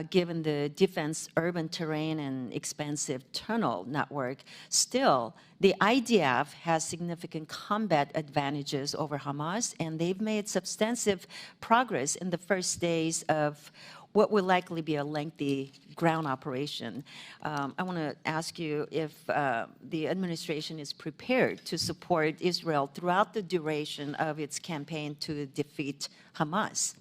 Speaker 13: given the defense urban terrain and expansive tunnel network. Still, the IDF has significant combat advantages over Hamas, and they've made substantive progress in the first days of what will likely be a lengthy ground operation. I want to ask you if the administration is prepared to support Israel throughout the duration of its campaign to defeat Hamas.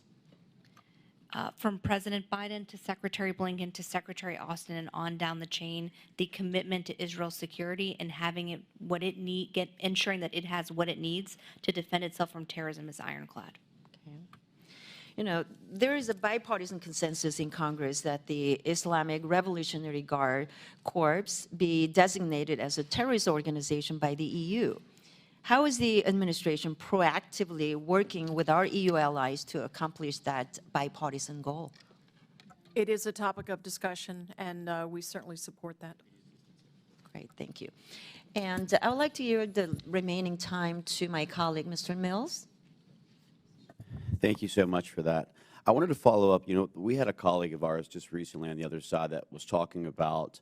Speaker 3: From President Biden to Secretary Blinken to Secretary Austin and on down the chain, the commitment to Israel's security and having it ensuring that it has what it needs to defend itself from terrorism is ironclad.
Speaker 13: Okay. You know, there is a bipartisan consensus in Congress that the Islamic Revolutionary Guard Corps be designated as a terrorist organization by the EU. How is the administration proactively working with our EU allies to accomplish that bipartisan goal?
Speaker 4: It is a topic of discussion, and we certainly support that.
Speaker 13: Great, thank you. And I would like to yield the remaining time to my colleague, Mr. Mills.
Speaker 14: Thank you so much for that. I wanted to follow up. You know, we had a colleague of ours just recently on the other side that was talking about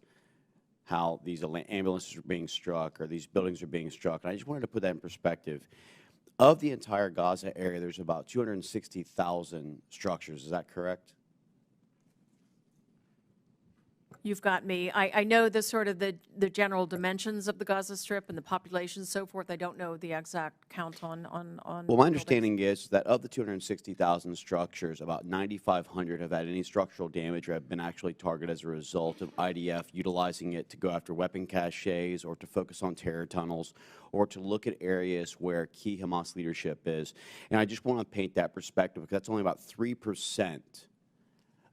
Speaker 14: how these ambulances are being struck or these buildings are being struck. And I just wanted to put that in perspective. Of the entire Gaza area, there's about 260,000 structures. Is that correct?
Speaker 4: You've got me. I know the sort of the general dimensions of the Gaza Strip and the population and so forth. I don't know the exact count on.
Speaker 14: Well, my understanding is that of the 260,000 structures, about 9,500 have had any structural damage or have been actually targeted as a result of IDF utilizing it to go after weapon caches or to focus on terror tunnels or to look at areas where key Hamas leadership is. And I just want to paint that perspective because that's only about 3%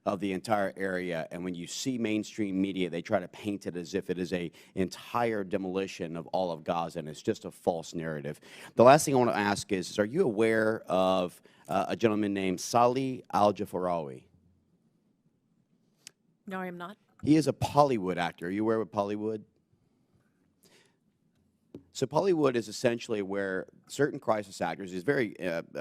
Speaker 14: of the entire area, and when you see mainstream media, they try to paint it as if it is an entire demolition of all of Gaza, and it's just a false narrative. The last thing I want to ask is are you aware of a gentleman named Salih al-Jafarawi?
Speaker 4: No, I am not.
Speaker 14: He is a Bollywood actor. Are you aware of Bollywood? So Bollywood is essentially where certain crisis actors, he's a very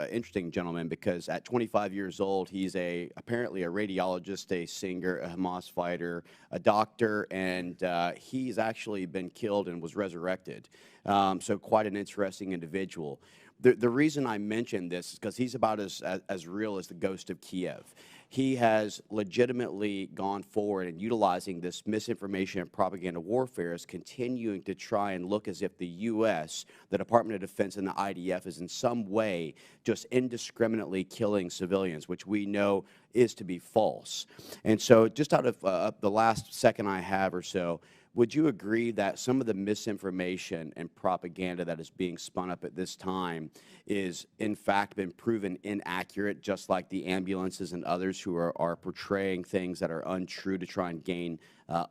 Speaker 14: interesting gentleman because at 25 years old, he's apparently a radiologist, a singer, a Hamas fighter, a doctor, and he's actually been killed and was resurrected. So quite an interesting individual. The reason I mention this is because he's about as real as the ghost of Kiev. He has legitimately gone forward and utilizing this misinformation and propaganda warfare is continuing to try and look as if the U.S., the Department of Defense, and the IDF is in some way just indiscriminately killing civilians, which we know is to be false. And so just out of the last second I have or so, would you agree that some of the misinformation and propaganda that is being spun up at this time is, in fact, been proven inaccurate, just like the ambulances and others who are portraying things that are untrue to try and gain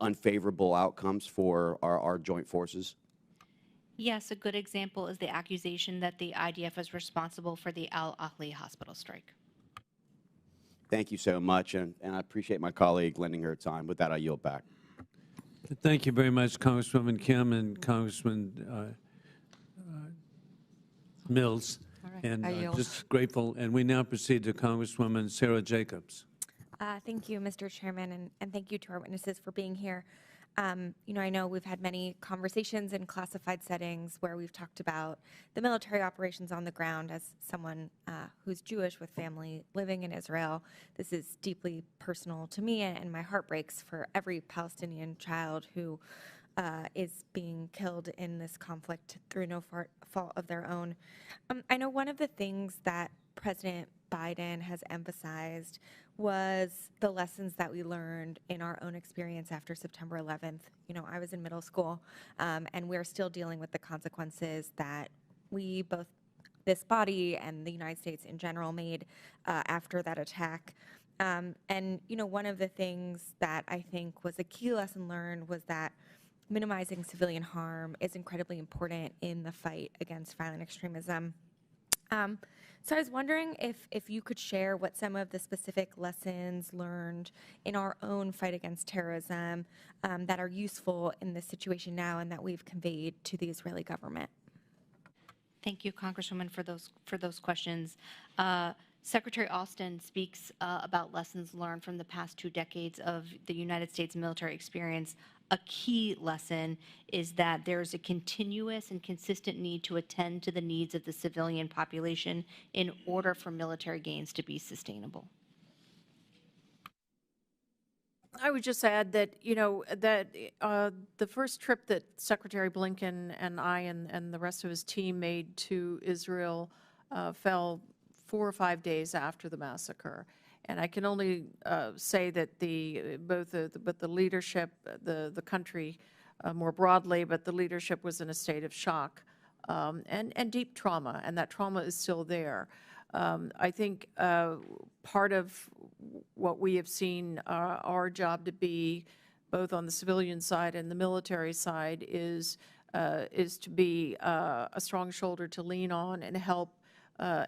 Speaker 14: unfavorable outcomes for our joint forces?
Speaker 3: Yes, a good example is the accusation that the IDF is responsible for the Al-Ahli hospital strike.
Speaker 14: Thank you so much, and I appreciate my colleague lending her time. With that, I yield back.
Speaker 5: Thank you very much, Congresswoman Kim and Congressman Mills.
Speaker 13: right,
Speaker 5: And
Speaker 13: I yield.
Speaker 5: just grateful. And we now proceed to Congresswoman Sarah Jacobs.
Speaker 15: Thank you, Mr. Chairman, and thank you to our witnesses for being here. You know, I know we've had many conversations in classified settings where we've talked about the military operations on the ground. As someone who's Jewish with family living in Israel, this is deeply personal to me, and my heart breaks for every Palestinian child who is being killed in this conflict through no fault of their own. I know one of the things that President Biden has emphasized was the lessons that we learned in our own experience after September 11th. You know, I was in middle school, and we're still dealing with the consequences that we both, this body and the United States in general, made after that attack. And, you know, one of the things that I think was a key lesson learned was that minimizing civilian harm is incredibly important in the fight against violent extremism. So I was wondering if you could share what some of the specific lessons learned in our own fight against terrorism that are useful in this situation now and that we've conveyed to the Israeli government.
Speaker 3: Thank you, Congresswoman, for those questions. Secretary Austin speaks about lessons learned from the past 2 decades of the United States military experience. A key lesson is that there is a continuous and consistent need to attend to the needs of the civilian population in order for military gains to be sustainable.
Speaker 4: I would just add that, you know, that the first trip that Secretary Blinken and I and the rest of his team made to Israel fell 4 or 5 days after the massacre. And I can only say that both the leadership, the country more broadly, but the leadership was in a state of shock and deep trauma, and that trauma is still there. I think part of what we have seen our job to be, both on the civilian side and the military side, is to be a strong shoulder to lean on and help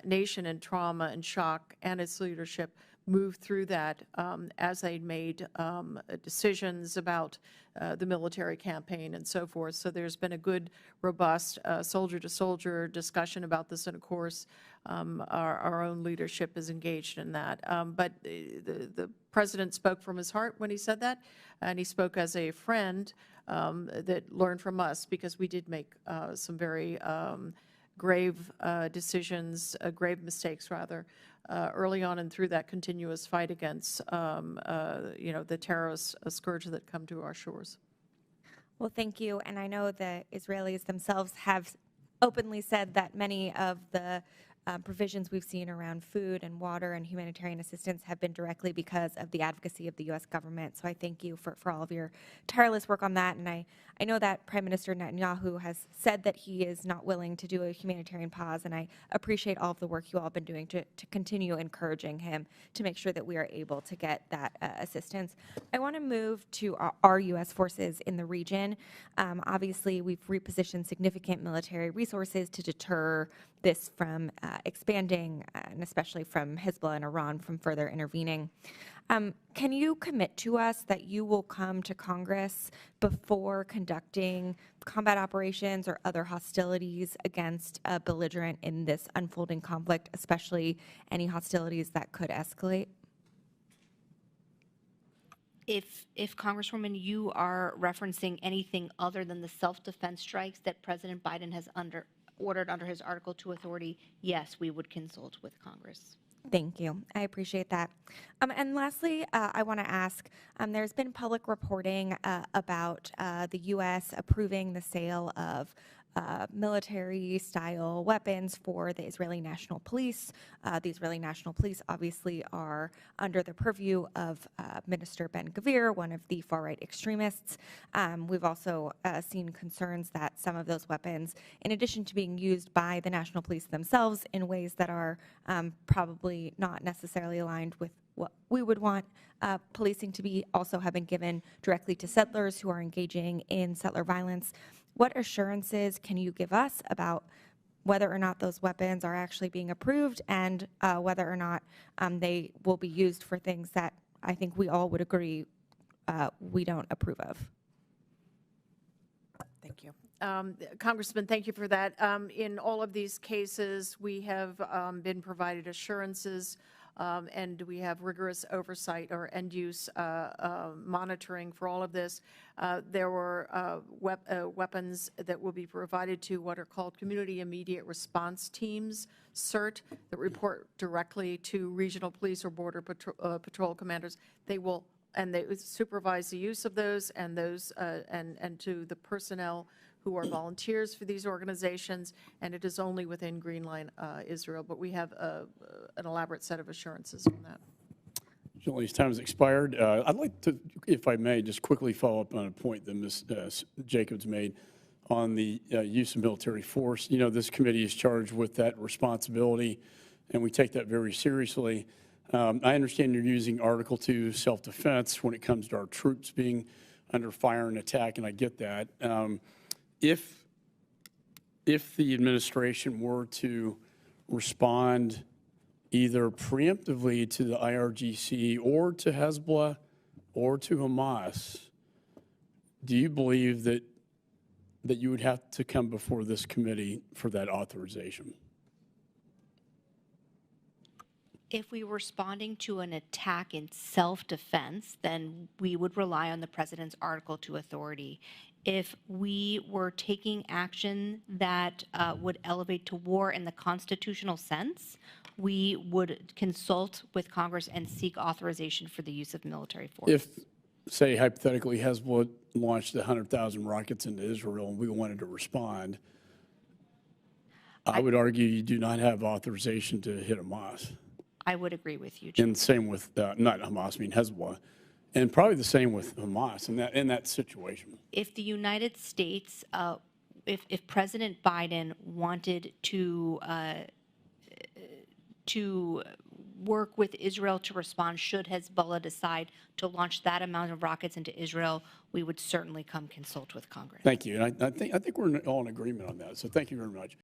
Speaker 4: nation in trauma and shock and its leadership move through that as they made decisions about the military campaign and so forth. So there's been a good, robust soldier-to-soldier discussion about this, and of course, our own leadership is engaged in that. But the President spoke from his heart when he said that, and he spoke as a friend that learned from us, because we did make some very grave decisions, grave mistakes rather, early on and through that continuous fight against, the terrorist scourge that come to our shores.
Speaker 15: Well, thank you. And I know the Israelis themselves have openly said that many of the provisions we've seen around food and water and humanitarian assistance have been directly because of the advocacy of the U.S. government. So I thank you for all of your tireless work on that. And I know that Prime Minister Netanyahu has said that he is not willing to do a humanitarian pause, and I appreciate all of the work you all have been doing to continue encouraging him to make sure that we are able to get that assistance. I want to move to our U.S. forces in the region. Obviously, we've repositioned significant military resources to deter this from expanding, and especially from Hezbollah and Iran from further intervening. Can you commit to us that you will come to Congress before conducting combat operations or other hostilities against a belligerent in this unfolding conflict, especially any hostilities that could escalate?
Speaker 3: If Congresswoman, you are referencing anything other than the self-defense strikes that President Biden has ordered under his Article 2 authority, yes, we would consult with Congress.
Speaker 15: Thank you. I appreciate that. And lastly, I want to ask, there's been public reporting about the U.S. approving the sale of military-style weapons for the Israeli National Police. The Israeli National Police obviously are under the purview of Minister Ben-Gvir, one of the far-right extremists. We've also seen concerns that some of those weapons, in addition to being used by the National Police themselves in ways that are probably not necessarily aligned with what we would want policing to be, also have been given directly to settlers who are engaging in settler violence. What assurances can you give us about whether or not those weapons are actually being approved, and whether or not they will be used for things that I think we all would agree we don't approve of?
Speaker 4: Thank you. Congressman, thank you for that. In all of these cases, we have been provided assurances, and we have rigorous oversight or end-use monitoring for all of this. There were weapons that will be provided to what are called Community Immediate Response Teams, CERT, that report directly to regional police or border patrol commanders. They will, and they supervise the use of those, and and to the personnel who are volunteers for these organizations, and it is only within Green Line Israel, but we have an elaborate set of assurances on that.
Speaker 1: Julie's time has expired. I'd like to, if I may, just quickly follow up on a point that Ms. Jacobs made on the use of military force. You know, this committee is charged with that responsibility, and we take that very seriously. I understand you're using Article 2 self-defense when it comes to our troops being under fire and attack, and I get that. If the administration were to respond either preemptively to the IRGC or to Hezbollah or to Hamas, do you believe that you would have to come before this committee for that authorization?
Speaker 3: If we were responding to an attack in self-defense, then we would rely on the President's Article 2 authority. If we were taking action that would elevate to war in the constitutional sense, we would consult with Congress and seek authorization for the use of military force.
Speaker 1: If, say, hypothetically, Hezbollah launched 100,000 rockets into Israel and we wanted to respond, I would argue you do not have authorization to hit Hamas.
Speaker 3: I would agree with you, Jim.
Speaker 1: And same with, not Hamas, I mean Hezbollah. And probably the same with Hamas in that situation.
Speaker 3: If the United States, if President Biden wanted to to work with Israel to respond should Hezbollah decide to launch that amount of rockets into Israel, we would certainly come consult with Congress.
Speaker 1: Thank you. And I think we're all in agreement on that. So thank you very much.